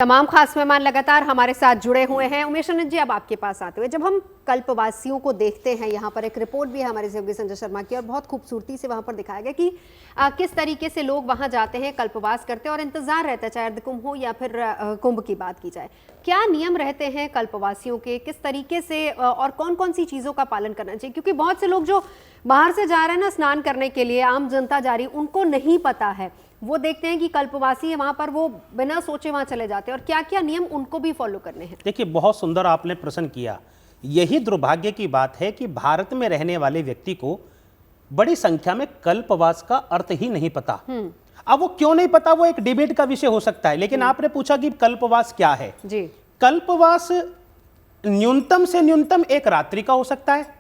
तमाम खास मेहमान लगातार हमारे साथ जुड़े हुए हैं। उमेश आनंद जी, अब आपके पास आते हुए, जब हम कल्पवासियों को देखते हैं, यहाँ पर एक रिपोर्ट भी है हमारे सहयोगी संजय शर्मा की और बहुत खूबसूरती से वहाँ पर दिखाया गया कि किस तरीके से लोग वहाँ जाते हैं, कल्पवास करते हैं और इंतजार रहता है, चाहे अर्धकुंभ हो या फिर कुंभ की बात की जाए। क्या नियम रहते हैं कल्पवासियों के, किस तरीके से और कौन कौन सी चीज़ों का पालन करना चाहिए? क्योंकि बहुत से लोग जो बाहर से जा रहे हैं ना स्नान करने के लिए, आम जनता जा रही, उनको नहीं पता है। वो देखते हैं कि कल्पवासी है वहां पर, वो बिना सोचे वहां चले जाते हैं और क्या क्या नियम उनको भी फॉलो करने हैं। देखिए, बहुत सुंदर आपने प्रश्न किया। यही दुर्भाग्य की बात है कि भारत में रहने वाले व्यक्ति को बड़ी संख्या में कल्पवास का अर्थ ही नहीं पता। अब वो क्यों नहीं पता, वो एक डिबेट का विषय हो सकता है, लेकिन आपने पूछा कि कल्पवास क्या है। जी, कल्पवास न्यूनतम से न्यूनतम एक रात्रि का हो सकता है,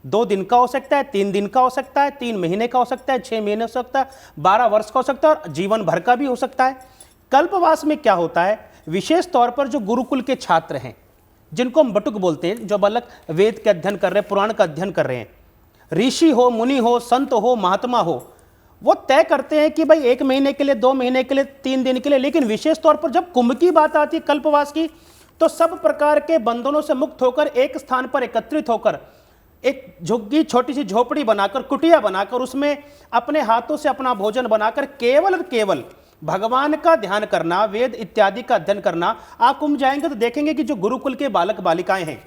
2 दिन का हो सकता है, 3 दिन का हो सकता है, 3 महीने का हो सकता है, 6 महीने हो सकता है, 12 वर्ष का हो सकता है और जीवन भर का भी हो सकता है। कल्पवास में क्या होता है, विशेष तौर पर जो गुरुकुल के छात्र हैं, जिनको हम बटुक बोलते हैं, जो बालक वेद के अध्ययन कर रहे हैं, पुराण का अध्ययन कर रहे हैं, ऋषि हो, मुनि हो, संत हो, महात्मा हो, वो तय करते हैं कि भाई 1 महीने के लिए, 2 महीने के लिए, 3 दिन के लिए। लेकिन विशेष तौर पर जब कुंभ की बात आती है कल्पवास की, तो सब प्रकार के बंधनों से मुक्त होकर एक स्थान पर एकत्रित होकर एक झुग्गी, छोटी सी झोपड़ी बनाकर, कुटिया बनाकर, उसमें अपने हाथों से अपना भोजन बनाकर केवल और केवल भगवान का ध्यान करना, वेद इत्यादि का अध्ययन करना। आप कुंभ जाएंगे तो देखेंगे कि जो गुरुकुल के बालक बालिकाएं हैं,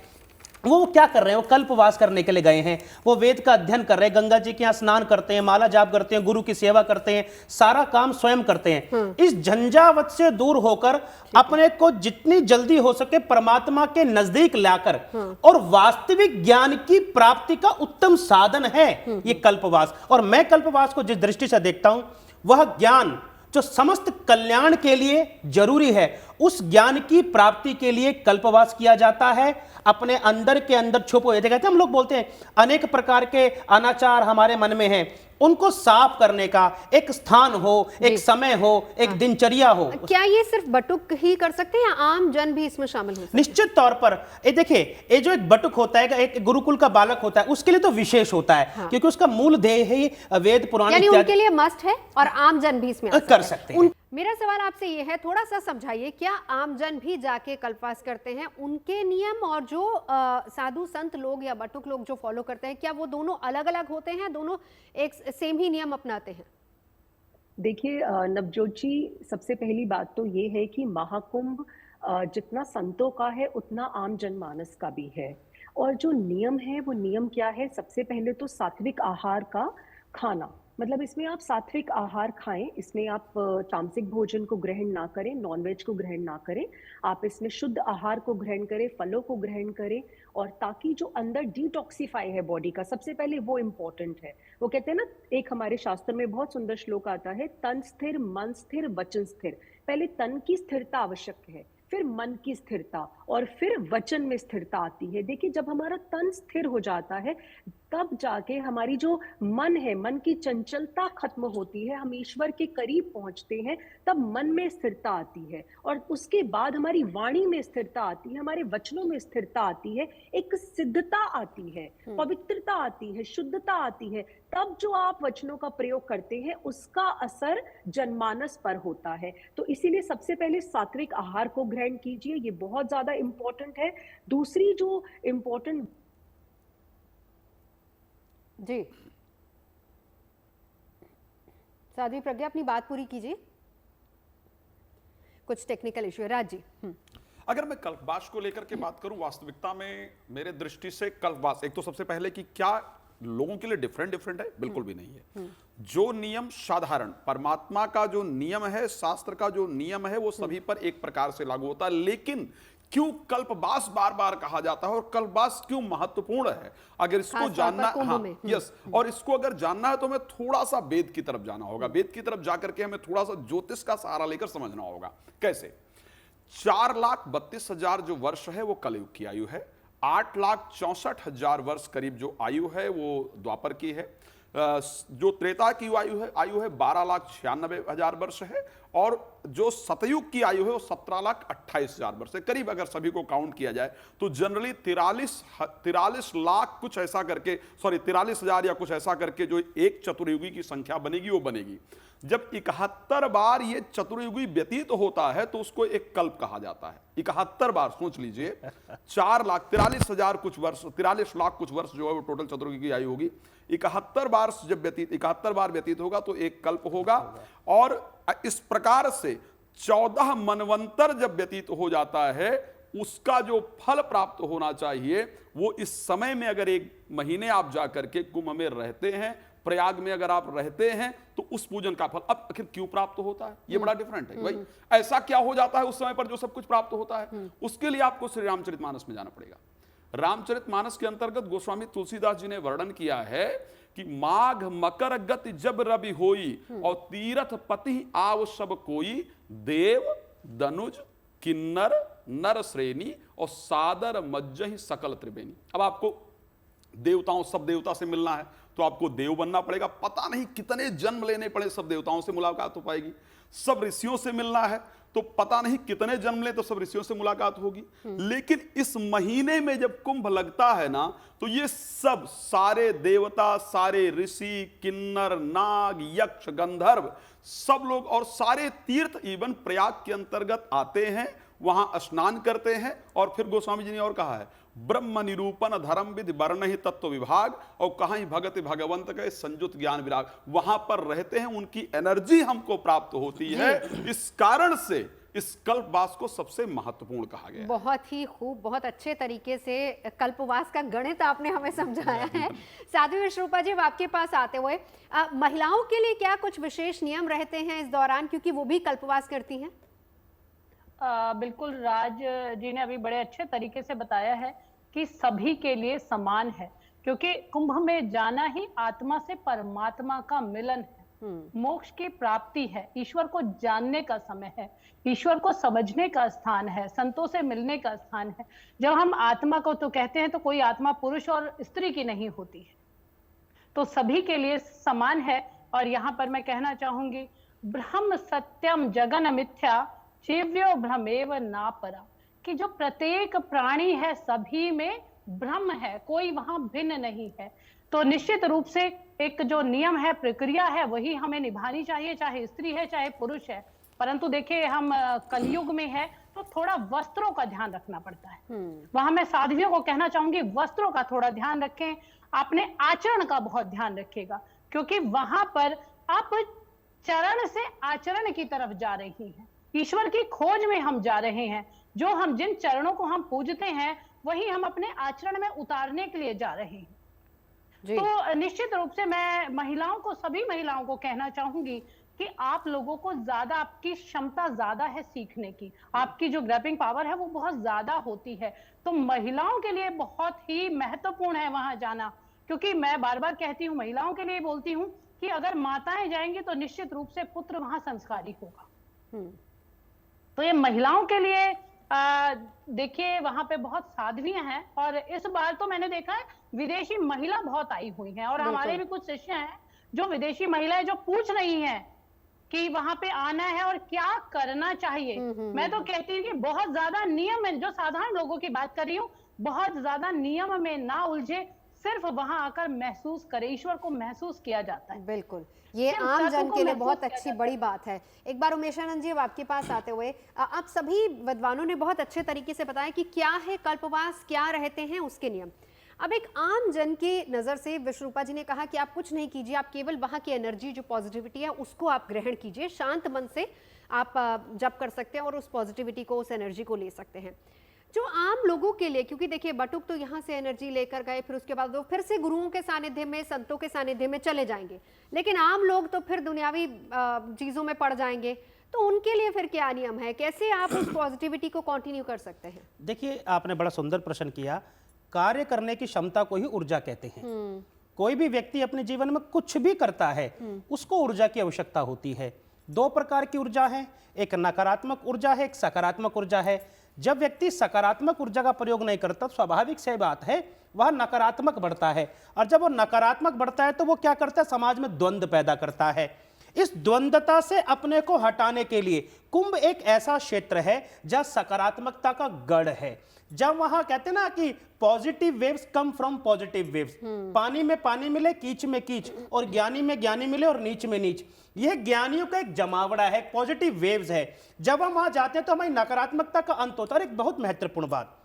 वो क्या कर रहे हैं, वो कल्पवास करने के लिए गए हैं। वो वेद का अध्ययन कर रहे हैं, गंगा जी के यहाँ स्नान करते हैं, माला जाप करते हैं, गुरु की सेवा करते हैं, सारा काम स्वयं करते हैं। इस झंझावत से दूर होकर अपने को जितनी जल्दी हो सके परमात्मा के नजदीक लाकर और वास्तविक ज्ञान की प्राप्ति का उत्तम साधन है ये कल्पवास। और मैं कल्पवास को जिस दृष्टि से देखता हूं, वह ज्ञान जो समस्त कल्याण के लिए जरूरी है, उस ज्ञान की प्राप्ति के लिए कल्पवास किया जाता है। अपने अंदर के अंदर छुप हुए, कहते हैं हम लोग बोलते हैं अनेक प्रकार के अनाचार हमारे मन में हैं, उनको साफ करने का एक स्थान हो, एक समय हो, एक दिनचर्या हो। क्या ये सिर्फ बटुक ही कर सकते हैं या आम जन भी इसमें शामिल हो सकते हैं? निश्चित तौर पर ये देखिए, ये जो एक बटुक होता है, एक गुरुकुल का बालक होता है, उसके लिए तो विशेष होता है। हाँ। क्योंकि उसका मूल ध्येय ही वेद पुराण, यानी उनके लिए मस्ट है और आम जन भी इसमें कर सकते हैं। मेरा सवाल आपसे ये है, थोड़ा सा समझाइए, क्या आमजन भी जाके कल्पवास करते हैं? उनके नियम और जो साधु संत लोग या बटुक लोग जो फॉलो करते हैं, क्या वो दोनों अलग अलग होते हैं, दोनों एक सेम ही नियम अपनाते हैं? देखिए नवजोत जी, सबसे पहली बात तो ये है कि महाकुंभ जितना संतों का है उतना आम जनमानस का भी है। और जो नियम है वो नियम क्या है, सबसे पहले तो सात्विक आहार का खाना, मतलब इसमें आप सात्विक आहार खाएं, इसमें आप तामसिक भोजन को ग्रहण ना करें, नॉनवेज को ग्रहण ना करें, आप इसमें शुद्ध आहार को ग्रहण करें, फलों को ग्रहण करें, और ताकि जो अंदर डिटॉक्सिफाई है बॉडी का, सबसे पहले वो इम्पोर्टेंट है। वो कहते हैं ना, एक हमारे शास्त्र में बहुत सुंदर श्लोक आता है, तन स्थिर मन स्थिर वचन स्थिर। पहले तन की स्थिरता आवश्यक है, फिर मन की स्थिरता और फिर वचन में स्थिरता आती है। देखिए, जब हमारा तन स्थिर हो जाता है तब जाके हमारी जो मन है, मन की चंचलता खत्म होती है, हम ईश्वर के करीब पहुंचते हैं, तब मन में स्थिरता आती है और उसके बाद हमारी वाणी में स्थिरता आती है, हमारे वचनों में स्थिरता आती है, एक सिद्धता आती है, पवित्रता आती है, शुद्धता आती है। तब जो आप वचनों का प्रयोग करते हैं उसका असर जनमानस पर होता है। तो इसीलिए सबसे पहले सात्विक आहार को ग्रहण कीजिए, ये बहुत ज्यादा इंपॉर्टेंट है। दूसरी जो इंपॉर्टेंट जी, साध्वी प्रज्ञा, अपनी बात पूरी कीजिए, कुछ टेक्निकल इश्यू है। राज जी, अगर मैं कल्पवास को लेकर के बात करूं, वास्तविकता में मेरे दृष्टि से कल्पवास, एक तो सबसे पहले कि क्या लोगों के लिए डिफरेंट है, बिल्कुल भी नहीं है। जो नियम साधारण परमात्मा का जो नियम है, शास्त्र का जो नियम है, वो सभी पर एक प्रकार से लागू होता है। लेकिन क्यों कल्पवास बार बार कहा जाता है और कल्पवास क्यों महत्वपूर्ण है, अगर इसको जानना, हाँ यस, और इसको अगर जानना है तो हमें थोड़ा सा वेद की तरफ जाना होगा। वेद की तरफ जाकर के हमें थोड़ा सा ज्योतिष का सहारा लेकर समझना होगा। कैसे? 4,32,000 जो वर्ष है वो कलयुग की आयु है, 8,64,000 वर्ष करीब जो आयु है वो द्वापर की है, जो त्रेता की आयु है 12,96,000 वर्ष है, और जो सतयुग की आयु है वो 17,28,000 वर्ष है करीब। अगर सभी को काउंट किया जाए तो जनरली 43 लाख कुछ ऐसा करके, 43,000 या कुछ ऐसा करके जो एक चतुर्युगी की संख्या बनेगी वो बनेगी। जब 71 बार ये चतुर्युगी व्यतीत होता है तो उसको एक कल्प कहा जाता है। 71 बार सोच लीजिए, 4,43,000 कुछ वर्ष, 43 लाख कुछ वर्ष जो है वो टोटल चतुर्युगी की आयु होगी। 71 बार जब 71 बार व्यतीत होगा तो एक कल्प होगा। और इस प्रकार से 14 मनवंतर जब व्यतीत हो जाता है, उसका जो फल प्राप्त होना चाहिए वो इस समय में, अगर 1 महीने आप जाकर के कुंभ में रहते हैं, प्रयाग में अगर आप रहते हैं, तो उस पूजन का फल अब आखिर क्यों प्राप्त होता है, ये बड़ा डिफरेंट है भाई। ऐसा क्या हो जाता है उस समय पर जो सब कुछ प्राप्त होता है? उसके लिए आपको श्री रामचरितमानस में जाना पड़ेगा। रामचरितमानस के अंतर्गत गोस्वामी तुलसीदास जी ने वर्णन किया है कि माघ मकर गति जब रवि होई और तीरथ पति आव सब कोई, देव दनुज किन्नर नर श्रेणी और सादर मज्जहि सकल त्रिवेणी। अब आपको देवताओं, सब देवता से मिलना है तो आपको देव बनना पड़ेगा। पता नहीं कितने जन्म लेने पड़े सब देवताओं से मुलाकात हो पाएगी। सब ऋषियों से मिलना है तो पता नहीं कितने जन्म ले तो सब ऋषियों से मुलाकात होगी। लेकिन इस महीने में जब कुंभ लगता है ना, तो ये सब सारे देवता, सारे ऋषि, किन्नर, नाग, यक्ष, गंधर्व, सब लोग और सारे तीर्थ इवन प्रयाग के अंतर्गत आते हैं, वहां स्नान करते हैं। और फिर गोस्वामी जी ने और कहा है, ब्रह्म निरूपण धर्म विधि वर्ण ही तत्व विभाग और कहीं भगत भगवंत के संयुत ज्ञान विराग। वहां पर रहते हैं, उनकी एनर्जी हमको प्राप्त होती है। इस कारण से इस कल्पवास को सबसे महत्वपूर्ण कहा गया है। बहुत ही खूब, बहुत अच्छे तरीके से कल्पवास का गणित आपने हमें समझाया है। साध्वी विश्वरूपा जी, अब आपके पास आते हुए महिलाओं के लिए क्या कुछ विशेष नियम रहते हैं इस दौरान, क्योंकि वो भी कल्पवास करती हैं? बिल्कुल, राज जी ने अभी बड़े अच्छे तरीके से बताया है कि सभी के लिए समान है, क्योंकि कुंभ में जाना ही आत्मा से परमात्मा का मिलन है, मोक्ष की प्राप्ति है, ईश्वर को जानने का समय है, ईश्वर को समझने का स्थान है, संतों से मिलने का स्थान है। जब हम आत्मा को तो कहते हैं तो कोई आत्मा पुरुष और स्त्री की नहीं होती है, तो सभी के लिए समान है। और यहाँ पर मैं कहना चाहूंगी, ब्रह्म सत्यम जगन मिथ्या जीव्यो भ्रमेव ना परा, कि जो प्रत्येक प्राणी है सभी में ब्रह्म है, कोई वहां भिन्न नहीं है। तो निश्चित रूप से एक जो नियम है, प्रक्रिया है, वही हमें निभानी चाहिए, चाहे स्त्री है चाहे पुरुष है। परंतु देखिए, हम कलयुग में है तो थोड़ा वस्त्रों का ध्यान रखना पड़ता है। वहां मैं साध्वियों को कहना चाहूंगी, वस्त्रों का थोड़ा ध्यान रखें, अपने आचरण का बहुत ध्यान रखिएगा, क्योंकि वहां पर आप चरण से आचरण की तरफ जा रही हैं, ईश्वर की खोज में हम जा रहे हैं। जो हम जिन चरणों को हम पूजते हैं वही हम अपने आचरण में उतारने के लिए जा रहे हैं। तो निश्चित रूप से मैं महिलाओं को, सभी महिलाओं को कहना चाहूंगी कि आप लोगों को ज्यादा, आपकी क्षमता ज्यादा है सीखने की, आपकी जो ग्रैपिंग पावर है वो बहुत ज्यादा होती है। तो महिलाओं के लिए बहुत ही महत्वपूर्ण है वहां जाना, क्योंकि मैं बार बार कहती हूँ, महिलाओं के लिए बोलती हूँ कि अगर माताएं जाएंगी तो निश्चित रूप से पुत्र वहां संस्कारी होगा। तो ये महिलाओं के लिए देखिए, वहां पे बहुत साध्वियां हैं, और इस बार तो मैंने देखा है विदेशी महिला बहुत आई हुई हैं, और हमारे भी कुछ शिष्य हैं जो विदेशी महिलाएं जो पूछ रही हैं कि वहां पे आना है और क्या करना चाहिए। मैं तो कहती हूँ कि बहुत ज्यादा नियम है, जो साधारण लोगों की बात कर रही हूँ, बहुत ज्यादा नियम में ना उलझे, सिर्फ वहां आकर महसूस करे, ईश्वर को महसूस किया जाता है। बिल्कुल, ये आम जन के लिए बहुत अच्छी बड़ी बात है। एक बार उमेशानंद जी, अब आपके पास आते हुए, आप सभी विद्वानों ने बहुत अच्छे तरीके से बताया कि क्या है कल्पवास, क्या रहते हैं उसके नियम। अब एक आम जन की नज़र से विश्वरूपा जी ने कहा कि आप कुछ नहीं कीजिए, आप केवल वहाँ की एनर्जी, जो पॉजिटिविटी है उसको आप ग्रहण कीजिए, शांत मन से आप जप कर सकते हैं और उस पॉजिटिविटी को, उस एनर्जी को ले सकते हैं। जो आम लोगों के लिए, क्योंकि देखिए बटुक तो यहाँ से एनर्जी लेकर गए, फिर उसके बाद वो फिर से गुरुओं के सानिध्य में, संतों के सानिध्य में चले जाएंगे, लेकिन आम लोग तो फिर दुनियावी चीज़ों में पड़ जाएंगे। तो उनके लिए फिर क्या नियम है, कैसे आप उस पॉजिटिविटी को कंटिन्यू कर सकते हैं? देखिए, आपने बड़ा सुंदर प्रश्न किया। कार्य करने की क्षमता को ही ऊर्जा कहते हैं। कोई भी व्यक्ति अपने जीवन में कुछ भी करता है, उसको ऊर्जा की आवश्यकता होती है। 2 प्रकार की ऊर्जा है, एक नकारात्मक ऊर्जा है, एक सकारात्मक ऊर्जा है। जब व्यक्ति सकारात्मक ऊर्जा का प्रयोग नहीं करता, स्वाभाविक सी बात है वह नकारात्मक बढ़ता है, और जब वो नकारात्मक बढ़ता है तो वो क्या करता है, समाज में द्वंद्व पैदा करता है। इस द्वंद्वता से अपने को हटाने के लिए कुंभ एक ऐसा क्षेत्र है जहां सकारात्मकता का गढ़ है। जब वहां कहते हैं ना कि positive waves come from positive waves, पानी में पानी मिले, कीच में कीच, और ज्ञानी में ज्ञानी मिले और नीच में नीच, यह ज्ञानियों का एक जमावड़ा है, पॉजिटिव वेव्स है। जब हम वहां जाते हैं तो हमारी नकारात्मकता का अंत होता है। और एक बहुत महत्वपूर्ण बात,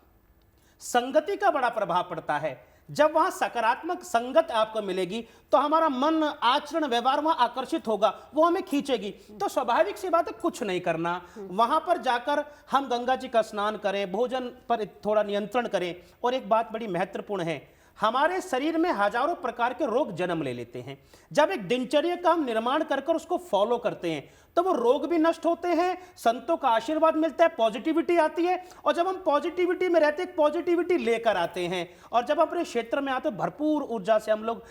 संगति का बड़ा प्रभाव पड़ता है। जब वहां सकारात्मक संगत आपको मिलेगी तो हमारा मन, आचरण, व्यवहार वहां आकर्षित होगा, वो हमें खींचेगी। तो स्वाभाविक सी बात है, कुछ नहीं करना, वहां पर जाकर हम गंगा जी का स्नान करें, भोजन पर थोड़ा नियंत्रण करें। और एक बात बड़ी महत्वपूर्ण है, हमारे शरीर में हजारों प्रकार के रोग जन्म ले लेते हैं। जब एक दिनचर्या का हम निर्माण कर उसको फॉलो करते हैं तो वो रोग भी नष्ट होते हैं, संतों का आशीर्वाद मिलता है, पॉजिटिविटी आती है। और जब हम पॉजिटिविटी में रहते हैं, पॉजिटिविटी लेकर आते हैं, और जब अपने क्षेत्र में आते हैं, भरपूर ऊर्जा से हम लोग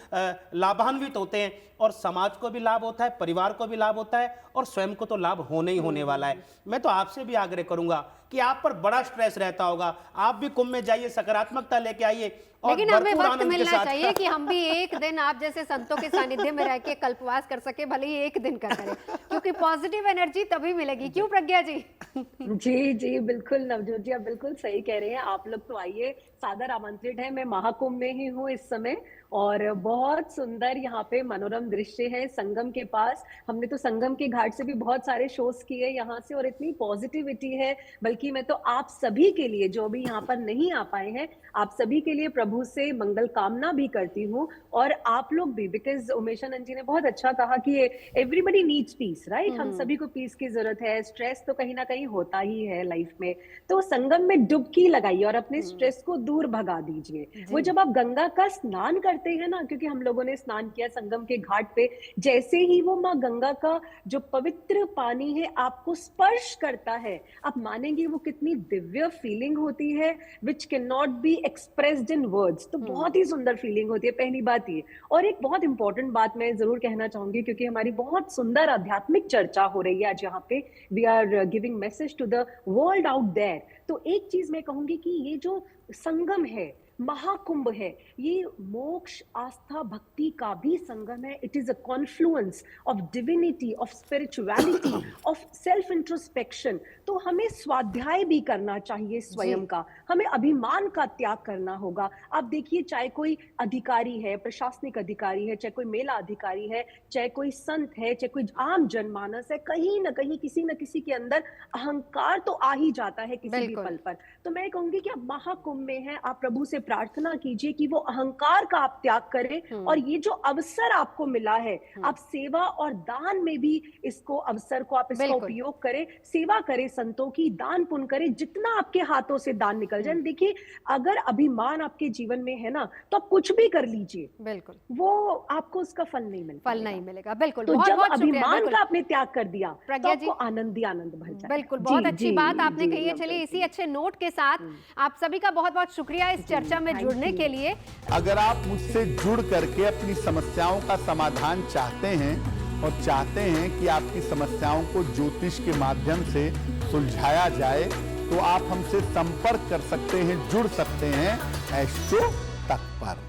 लाभान्वित होते हैं। और समाज को भी लाभ होता है, परिवार को भी लाभ होता है, और स्वयं को तो लाभ होने ही होने वाला है। मैं तो आपसे भी आग्रह करूंगा कि आप पर बड़ा स्ट्रेस रहता होगा, आप भी कुंभ में जाइए, सकारात्मकता लेके आइए। लेकिन हमें वक्त मिलना चाहिए कि हम भी एक दिन आप जैसे संतों के सानिध्य में रह के कल्पवास कर सके, भले ही एक दिन का करें, क्योंकि पॉजिटिव एनर्जी तभी मिलेगी। क्यों प्रज्ञा जी? जी जी बिल्कुल नवजोत जी, आप बिल्कुल सही कह रहे हैं। आप लोग तो आइए, सादर आमंत्रित है। मैं महाकुंभ में ही हूँ इस समय, और बहुत सुंदर यहाँ पे मनोरम दृश्य है संगम के पास। हमने तो संगम के घाट से भी बहुत सारे शोज किए यहाँ से, और इतनी पॉजिटिविटी है। बल्कि मैं तो आप सभी के लिए, जो भी यहाँ पर नहीं आ पाए हैं, आप सभी के लिए प्रभु से मंगल कामना भी करती हूँ। और आप लोग भी, बिकॉज उमेशानंद जी ने बहुत अच्छा कहा कि एवरीबडी नीड्स पीस, राइट? हम सभी को पीस की जरूरत है। स्ट्रेस तो कहीं ना कहीं होता ही है लाइफ में, तो संगम में डुबकी लगाइए और अपने स्ट्रेस को दूर भगा दीजिए। वो जब आप गंगा का स्नान करते हैं ना, क्योंकि हम लोगों ने स्नान किया संगम के घाट पे, जैसे ही वो माँ गंगा का जो पवित्र पानी है आपको स्पर्श करता है, आप मानेंगे वो कितनी दिव्य फीलिंग होती है, which can not be expressed in words. तो बहुत ही सुंदर फीलिंग होती है, पहली बात ये। और एक बहुत इंपॉर्टेंट बात मैं जरूर कहना चाहूंगी, क्योंकि हमारी बहुत सुंदर आध्यात्मिक चर्चा हो रही है आज यहाँ पे, we are giving message to the world out there. तो एक चीज मैं कहूंगी कि ये जो संगम है, महाकुंभ है, ये मोक्ष, आस्था, भक्ति का भी संगम है। It is a Confluence of divinity, of spirituality, of self introspection. तो हमें स्वाध्याय भी करना चाहिए स्वयं का, हमें अभिमान का त्याग करना होगा। आप देखिए, चाहे कोई अधिकारी है, प्रशासनिक अधिकारी है, चाहे कोई मेला अधिकारी है, चाहे कोई संत है, चाहे कोई आम जनमानस है, कहीं ना कहीं किसी न किसी के अंदर अहंकार तो आ ही जाता है किसी भी पल पर। तो मैं कहूंगी कि आप महाकुंभ में हैं, आप प्रभु से प्रार्थना कीजिए कि वो अहंकार का आप त्याग करें, और ये जो अवसर आपको मिला है, आप सेवा और दान में भी इसको अवसर को आप इसका उपयोग करें। सेवा करें संतों की, दान पुण्य करें, जितना आपके हाथों से दान निकल जाए। देखिए, अगर अभिमान आपके जीवन में है ना, तो आप कुछ भी कर लीजिए, बिल्कुल वो आपको उसका फल नहीं मिलेगा। फल नहीं मिलेगा, बिल्कुल। तो बहुत जब बहुत शुक्रिया, अभिमान बिल्कुल। का आपने त्याग कर दिया, तो प्रज्ञा जी, आपको आनंद ही आनंद भर जाएगा। बिल्कुल, बहुत जी, अच्छी जी, बात आपने जी, कही है। चलिए, इसी अच्छे नोट के साथ आप सभी का बहुत बहुत शुक्रिया इस चर्चा में जुड़ने के लिए। अगर आप मुझसे जुड़ करके अपनी समस्याओं का समाधान चाहते हैं, और चाहते हैं कि आपकी समस्याओं को ज्योतिष के माध्यम से सुलझाया जाए, तो आप हमसे संपर्क कर सकते हैं, जुड़ सकते हैं एस्ट्रो तक पर।